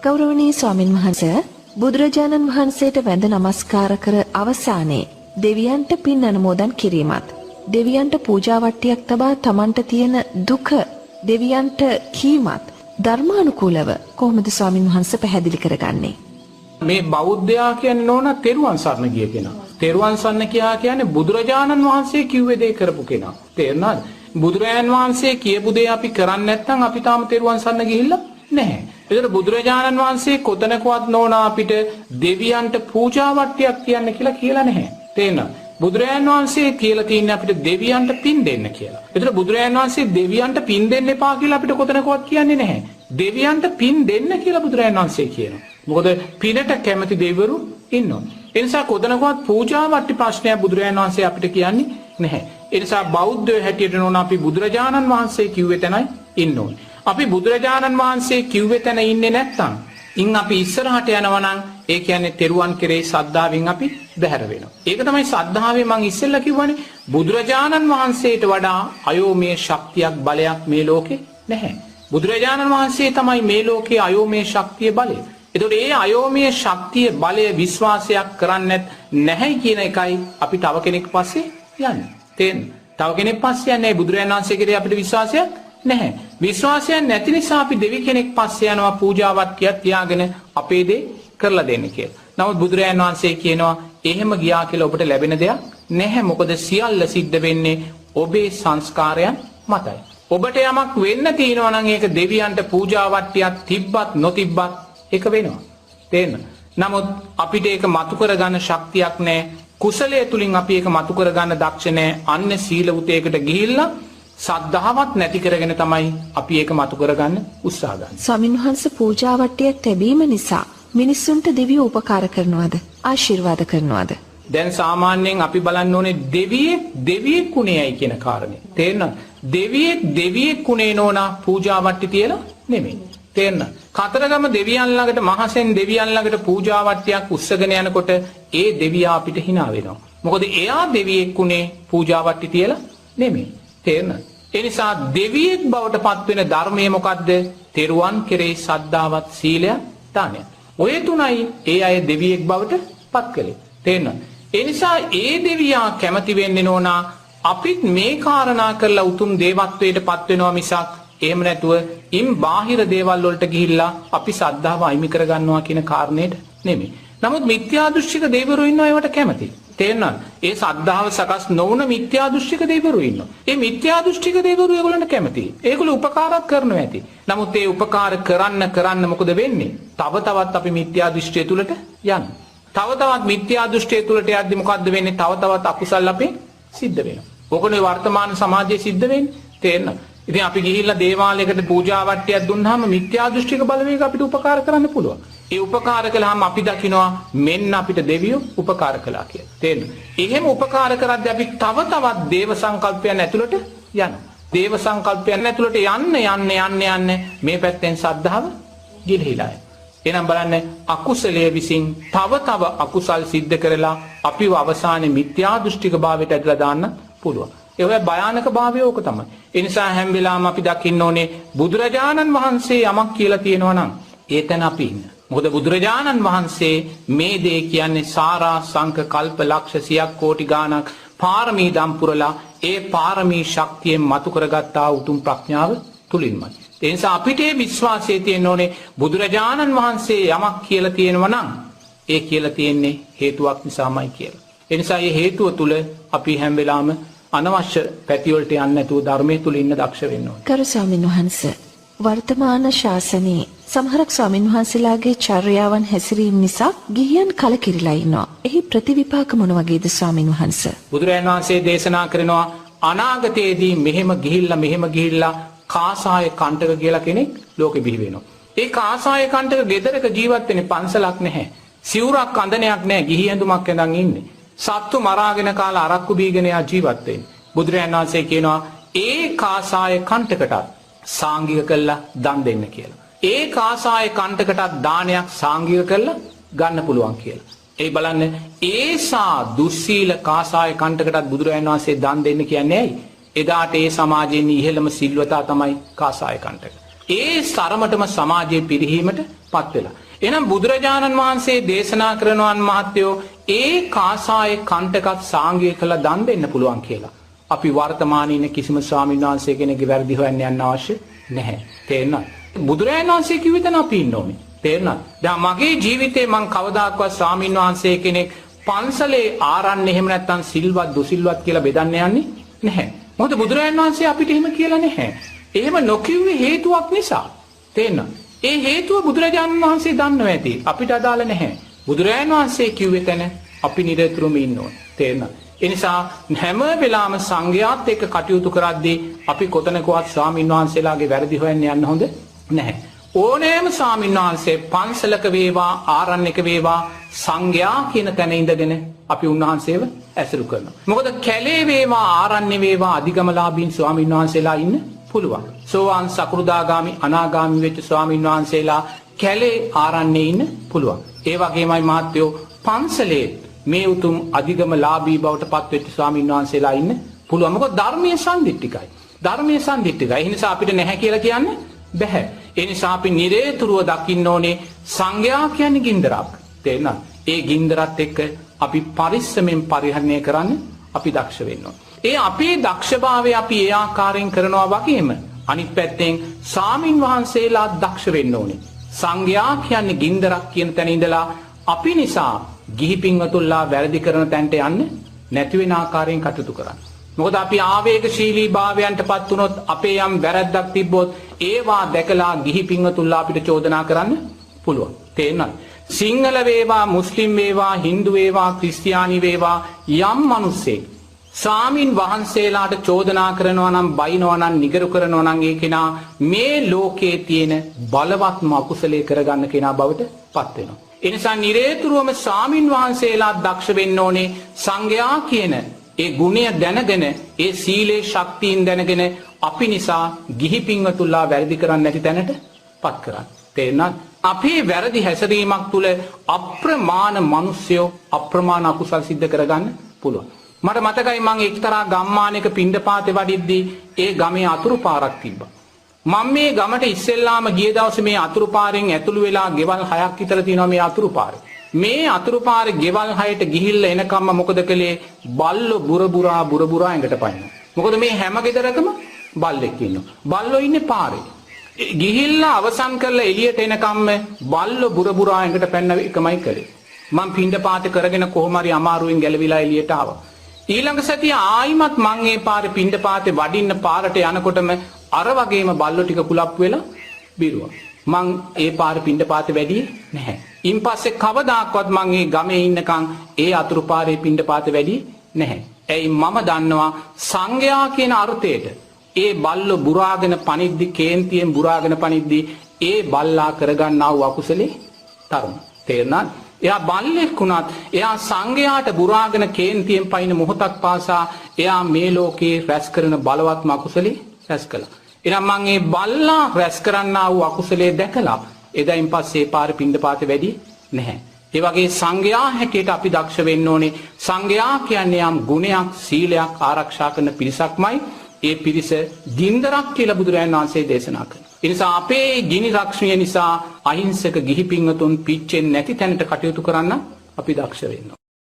ගෞරවනීය ස්වාමින් වහන්සේ බුදුරජාණන් වහන්සේට වැඳ නමස්කාර කර අවසානයේ දෙවියන්ට පින් අනුමෝදන් කිරීමත් දෙවියන්ට පූජා වට්ටියක් තබා තමන්ට තියෙන දුක දෙවියන්ට කීමත් ධර්මානුකූලව කොහොමද ස්වාමින් වහන්සේ පැහැදිලි කරගන්නේ? මේ බෞද්ධයා කියන්නේ නෝනා තෙරුවන් සරණ ගිය කෙනා. තෙරුවන් සරණ කියන්නේ බුදුරජාණන් වහන්සේ කිව්වේ දේ කරපු කෙනා. තේරුණාද? බුදුරජාණන් වහන්සේ කියපු දේ අපි කරන්නේ නැත්නම් අපි තාම තෙරුවන් සරණ ගිහිල්ලා නැහැ. ඒතර බුදුරජාණන් වහන්සේ කොතනකවත් නෝනා අපිට දෙවියන්ට පූජා වට්ටියක් තියන්න කියලා නැහැ. තේරෙනවද? බුදුරජාණන් වහන්සේ කියලා තියෙන්නේ අපිට දෙවියන්ට පින් දෙන්න කියලා. ඒතර බුදුරජාණන් වහන්සේ දෙවියන්ට පින් දෙන්න එපා කියලා අපිට කොතනකවත් කියන්නේ නැහැ. දෙවියන්ට පින් දෙන්න කියලා බුදුරජාණන් වහන්සේ කියනවා. මොකද පිනට කැමති දෙවිවරු ඉන්නවා. ඒ නිසා කොතනකවත් පූජා වට්ටි ප්‍රශ්නයක් බුදුරජාණන් වහන්සේ අපිට කියන්නේ නැහැ. ඒ නිසා බෞද්ධයෝ හැටියට නෝන අපි බුදුරජාණන් වහන්සේ කිව්වේ තැනයි ඉන්න ඕනේ. අපි බුදුරජාණන් වහන්සේ කිව්වේ තැන ඉන්නේ නැත්නම් ඉන් අපි ඉස්සරහට යනවා නම් ඒ කියන්නේ තෙරුවන් කෙරෙහි ශ්‍රද්ධාවෙන් අපි බැහැර වෙනවා. ඒක තමයි ශ්‍රද්ධාවේ මම ඉස්සෙල්ලා කිව්වනේ බුදුරජාණන් වහන්සේට වඩා අයෝමය ශක්තියක් බලයක් මේ ලෝකේ නැහැ. බුදුරජාණන් වහන්සේ තමයි මේ ලෝකේ අයෝමය ශක්තිය බලය. ඒතකොට ඒ අයෝමය ශක්තිය බලය විශ්වාසයක් කරන්නේ නැහැ කියන එකයි අපි තව කෙනෙක් පස්සේ යන්නේ. තේරෙනවද? තව කෙනෙක් පස්සේ යන්නේ බුදුරජාණන් වහන්සේ කෙරෙහි අපිට විශ්වාසයක් නැහැ. විශ්වාසයක් නැති නිසා අපි දෙවි කෙනෙක් පස්සේ යනවා පූජාවක් තියාගෙන අපේ දේ කරලා දෙන්න කියලා. නමුත් බුදුරජාණන් වහන්සේ කියනවා එහෙම ගියා කියලා ඔබට ලැබෙන දෙයක් නැහැ. මොකද සියල්ල සිද්ධ වෙන්නේ ඔබේ සංස්කාරයන් මතයි. ඔබට යමක් වෙන්න තියෙනවා නම් ඒක දෙවියන්ට පූජාවට්ටියක් තිබ්බත් නොතිබ්බත් ඒක වෙනවා. තේරෙනවද? නමුත් අපිට ඒක මතු කරගන්න ශක්තියක් නැහැ. කුසලයේ තුලින් අපි ඒක මතු කරගන්න දක්ෂ නැහැ. අන්න සීල උතේකට ගිහිල්ලා සද්ධාවත් නැති කරගෙන තමයි අපි ඒක මතු කරගන්න උත්සාහ ගන්න. ස්වාමින් වහන්සේ පූජා වට්ටියක් ලැබීම නිසා මිනිස්සුන්ට දෙවියෝ උපකාර කරනවද? ආශිර්වාද කරනවද? දැන් සාමාන්‍යයෙන් අපි බලන්න ඕනේ දෙවියෙක් කුණේයි කියන කාරණේ. තේරෙනවද? දෙවියෙක් කුණේ නෝනා පූජා වට්ටි තියලා නෙමෙයි. තේරෙනවද? කතරගම දෙවියන් ළඟට මහසෙන් දෙවියන් ළඟට පූජා වට්ටියක් උස්සගෙන යනකොට ඒ දෙවියා අපිට hina වෙනවා. මොකද එයා දෙවියෙක් කුණේ පූජා වට්ටි තියලා නෙමෙයි. තේරෙනවද? ඒ නිසා දෙවියෙක් බවට පත් වෙන ධර්මයේ මොකද්ද? තෙරුවන් කෙරෙහි ශ්‍රද්ධාවත් සීලය දානය. ඔය තුනයි ඒ අය දෙවියෙක් බවට පත් කළේ. තේරෙනවද? ඒ නිසා ඒ දෙවියා කැමති වෙන්නේ නෝනා අපිත් මේ කාරණා කරලා උතුම් දේවත්වයට පත් වෙනවා මිසක් එහෙම නැතුව ඉම් බාහිර දේවල් වලට ගිහිල්ලා අපි ශ්‍රද්ධාව අයිමි කරගන්නවා කියන කාරණේට නෙමෙයි. නමුත් මිත්‍යා දෘෂ්ටික දෙවිවරු ඉන්නවා ඒවට කැමති. තේරෙනවද? ඒ ශ්‍රද්ධාව සකස් නොවන මිත්‍යා දෘෂ්ටික දෙවිවරු ඉන්නවා. ඒ මිත්‍යා දෘෂ්ටික දෙවිවරු ඒගොල්ලන්ට කැමතියි. ඒගොල්ලෝ උපකාරات කරනවා ඇති. නමුත් ඒ උපකාර කරන්න මොකද වෙන්නේ? තව තවත් අපි මිත්‍යා දෘෂ්ටිය තුලට යනවා. තව තවත් මිත්‍යා දෘෂ්ටිය තුලට යද්දි මොකද්ද වෙන්නේ? තව තවත් අකුසල් අපේ සිද්ධ වෙනවා. ඕකනේ වර්තමාන සමාජයේ සිද්ධ වෙන්නේ. තේරෙනවද? ඉතින් අපි ගිහිල්ලා දේවාලයකට පූජා වට්ටියක් දුන්නාම මිත්‍යා දෘෂ්ටික බලවේග අපිට උපකාර කරන්න පුළුවන්. ඒ උපකාර කළාම අපි දකිනවා මෙන්න අපිට දෙවියෝ උපකාර කළා කියලා. තේරෙනවද? එහෙම උපකාර කරද්දී අපි තව තවත් දේව සංකල්පයන් ඇතුළට යනවා. දේව සංකල්පයන් ඇතුළට යන්න මේ පැත්තෙන් ශ්‍රද්ධාව ගිලිහිලා යනවා. එහෙනම් බලන්න අකුසලයේ විසින් තව අකුසල් සිද්ධ කරලා අපිව අවසානයේ මිත්‍යා දෘෂ්ටික භාවයට ඇදලා දාන්න පුළුවන්. ඒ ඔය භයානක භාවය ඕක තමයි. ඒ නිසා හැම වෙලාවම අපි දකින්න ඕනේ බුදුරජාණන් වහන්සේ යමක් කියලා තියෙනවා නම් ඒතන අපි ඉන්න. මොකද බුදුරජාණන් වහන්සේ මේ දේ කියන්නේ සාරා සංක කල්ප ලක්ෂ සියක් කෝටි ගාණක් පාරමී දම් පුරලා ඒ පාරමී ශක්තියෙන් මතු කරගත්තා උතුම් ප්‍රඥාව තුලින්මයි. ඒ නිසා අපිට මේ විශ්වාසය තියෙන්න ඕනේ බුදුරජාණන් වහන්සේ යමක් කියලා තියෙනවා නම් ඒ කියලා තියෙන්නේ හේතුවක් නිසාමයි කියලා. ඒ නිසා මේ හේතුව තුල අපි හැම වෙලාවම අනවශ්‍ය පැති වලට යන්නේ නැතුව ධර්මයේ තුල ඉන්න දක්ෂ වෙන්න ඕනේ. කරු ස්වාමීන් වහන්සේ වර්තමාන ශාසනයේ සමහරක් ස්වාමීන් වහන්සේලාගේ චර්යාවන් හැසිරීම නිසා ගිහියන් කලකිරිලා ඉන්නවා. එහි ප්‍රතිවිපාක මොන වගේද ස්වාමීන් වහන්සේ? බුදුරජාණන් වහන්සේ දේශනා කරනවා අනාගතයේදී මෙහෙම ගිහිල්ලා කාසාය කණ්ඨක කියලා කෙනෙක් ලෝකෙ බිහි වෙනවා. ඒ කාසාය කණ්ඨක ගෙදරක ජීවත් වෙන්නේ පන්සලක් නැහැ. සිවුරක් අඳනයක් නැහැ. ගිහි ඇඳුමක් ඇඳන් ඉන්නේ. සත්තු මරාගෙන කාලා අරක්කු බීගෙන යා ජීවත් වෙන්නේ. බුදුරජාණන් වහන්සේ කියනවා ඒ කාසාය කණ්ඨකටත් සාංගික කළා දන් දෙන්න කියලා. ඒ කාසාය කණ්ඨකටත් දානයක් සාංගික කළා ගන්න පුළුවන් කියලා. ඒ බලන්න ඒසා දුස්සීල කාසාය කණ්ඨකටත් බුදුරජාණන් වහන්සේ දන් දෙන්න කියන්නේ ඇයි? එදාට ඒ සමාජයේ ඉහළම සිල්වතා තමයි කාසාය කණ්ඨක. ඒ තරමටම සමාජයේ පිරිහීමට පත් වෙලා. එහෙනම් බුදුරජාණන් වහන්සේ දේශනා කරනවන් මහත්තයෝ ඒ කාසාය කණ්ඩකත් සාංගය කළ දන් දෙන්න පුළුවන් කියලා. අපි වර්තමානයේ ඉන්න කිසිම ස්වාමීන් වහන්සේ කෙනෙක්ගේ වැරදි හොයන්න යන්න අවශ්‍ය නැහැ. තේරෙනවද? බුදුරජාණන් වහන්සේ කිව්ව තැන අපි ඉන්න ඕනේ. තේරෙනවද? දැන් මගේ ජීවිතේ මං කවදාකවත් ස්වාමීන් වහන්සේ කෙනෙක් පන්සලේ ආරන්නේ එහෙම නැත්නම් සිල්වත් දුසිල්වත් කියලා බෙදන්න යන්නේ නැහැ. මොකද බුදුරජාණන් වහන්සේ අපිට එහෙම කියලා නැහැ. එහෙම නොකියුවේ හේතුවක් නිසා. තේරෙනවද? ඒ හේතුව බුදුරජාණන් වහන්සේ දන්නවා ඇති. අපිට අදාළ නැහැ. බුදුරජාණන් වහන්සේ කිව්වේ තැන අපි නිරතුරුවම ඉන්න ඕනේ. තේරෙනවද? ඒ නිසා හැම වෙලාවම සංඝයාත් එක්ක කටයුතු කරද්දී අපි කොතනකවත් ස්වාමීන් වහන්සේලාගේ වැරදි හොයන්න යන්න හොඳ නැහැ. ඕනෑම ස්වාමීන් වහන්සේ පන්සලක වේවා ආරණ්‍යක වේවා සංඝයා කියන තැන ඉඳගෙන අපි උන්වහන්සේව ඇසුරු කරනවා. මොකද කැලේ වේවා ආරණ්‍ය වේවා අධිගමලාභීන් ස්වාමීන් වහන්සේලා ඉන්න පුළුවන්. සෝවාන් සකෘදාගාමි අනාගාමි වෙච්ච ස්වාමීන් වහන්සේලා කැලේ ආරණ්‍යයේ ඉන්න පුළුවන්. ඒ වගේමයි මහත්යෝ පන්සලේ මේ උතුම් අධිගමලාභී බවට පත්වෙච්ච ස්වාමීන් වහන්සේලා ඉන්න පුළුවන්. මොකද ධර්මයේ සම්දිට්ඨිකයි. ධර්මයේ සම්දිට්ඨිකයි. ඒ නිසා අපිට නැහැ කියලා කියන්න බැහැ. ඒ නිසා අපි නිරේතුරුව දකින්න ඕනේ සංඝයා කියන්නේ ගින්දරක්. තේරෙනවද? ඒ ගින්දරත් එක්ක අපි පරිස්සමෙන් පරිහරණය කරන්න අපි දක්ෂ වෙන්න ඕනේ. ඒ අපේ දක්ෂභාවය අපි ඒ ආකාරයෙන් කරනවා වගේම අනිත් පැත්තෙන් ස්වාමින් වහන්සේලා දක්ෂ වෙන්න ඕනේ. සංඝයා කියන්නේ ගින්දරක් කියන තැන ඉඳලා අපි නිසා ගිහි පින්වතුන්ලා වැරදි කරන තැනට යන්න නැති වෙන ආකාරයෙන් කටයුතු කරන්න. මොකද අපි ආවේගශීලී භාවයන්ටපත් වුණොත් අපේ යම් වැරද්දක් තිබ්බොත් ඒවා දැකලා ගිහි පින්වතුන්ලා අපිට චෝදනා කරන්න පුළුවන්. තේරෙනවද? සිංහල වේවා මුස්ලිම් වේවා හින්දු වේවා ක්‍රිස්තියානි වේවා යම් මිනිස්සෙක් ස්වාමින් වහන්සේලාට චෝදනා කරනවා නම් බයිනවා නම් නිගරු කරනවා නම් ඒ කෙනා මේ ලෝකයේ තියෙන බලවත්ම අකුසලයේ කරගන්න කෙනා බවට පත් වෙනවා. ඒ නිසා නිරේතුරුවම ස්වාමින් වහන්සේලා දක්ෂ වෙන්න ඕනේ සංඝයා කියන ඒ ගුණය දැනගෙන ඒ සීලේ ශක්තියින් දැනගෙන අපි නිසා ගිහි පින්වතුන්ලා වැරදි කරන්නේ නැති තැනට පත් කරන්න. තේරෙනවද? අපේ වැරදි හැසිරීමක් තුළ අප්‍රමාණ මිනිස්සයෝ අප්‍රමාණ අකුසල් සිද්ධ කරගන්න පුළුවන්. මට මතකයි මම එක්තරා ගම්මානයක පිණ්ඩපාතේ වඩිද්දී ඒ ගමේ අතුරු පාරක් තිබ්බා. මම මේ ගමට ඉස්සෙල්ලාම ගිය දවසේ මේ අතුරු පාරෙන් ඇතුළු වෙලා ගෙවල් 6ක් විතර තියෙනවා මේ අතුරු පාරේ. මේ අතුරු පාරේ ගෙවල් 6ට ගිහිල්ලා එනකම්ම මොකද කළේ? බල්ලෝ බුරබුරා ඇඟට පයින්නවා. මොකද මේ හැම ගෙදරකම බල්ලෙක් ඉන්නවා. බල්ලෝ ඉන්නේ පාරේ. ගිහිල්ලා අවසන් කරලා එළියට එනකම්ම බල්ලෝ බුරබුරා ඇඟට පැන්න එකමයි කරේ. මම පිණ්ඩපාතේ කරගෙන කොහොම හරි අමාරුවෙන් ගැලවිලා එළියට ආවා. ඊළඟ සතිය ආයිමත් මං ඒ පාරේ පිණ්ඩපාතේ වඩින්න පාරට යනකොටම අර වගේම බල්ලෝ ටික කුලප්පු වෙලා බිරුවා. මං ඒ පාරේ පිණ්ඩපාතේ වැඩියේ නැහැ. ඉන් පස්සේ කවදාක්වත් මං ඒ ගමේ ඉන්නකම් ඒ අතුරු පාරේ පිණ්ඩපාතේ වැඩියේ නැහැ. ඇයි මම දන්නවා සංඝයා කියන අර්ථයට ඒ බල්ලෝ බුරාගෙන පනිද්දි කේන්තියෙන් බුරාගෙන පනිද්දි ඒ බල්ලා කරගන්නා වූ අකුසලේ තරම. තේරුණාද? එයා බල්ලෙක් වුණත් එයා සංඝයාට බුරාගෙන කේන්තියෙන් පයින් මොහොතක් පාසා එයා මේ ලෝකේ රැස් කරන බලවත්ම අකුසලේ රැස් කළා. එහෙනම් මම මේ බල්ලා රැස් කරන්නා වූ අකුසලේ දැකලා එදායින් පස්සේ පාර පිණ්ඩපාතේ වැඩි නැහැ. ඒ වගේ සංඝයා හැටියට අපි දක්ෂ වෙන්න ඕනේ. සංඝයා කියන්නේ යම් ගුණයක් සීලයක් ආරක්ෂා කරන පිරිසක්මයි. ඒ පිරිස ගින්දරක් කියලා බුදුරජාණන් වහන්සේ දේශනා කළා. ඒ නිසා අපේ ගිනි රක්ෂණය නිසා අහිංසක ගිහි පින්වතුන් පිච්චෙන්නේ නැති තැනට කටයුතු කරන්න අපි දක්ෂ වෙන්න ඕනේ.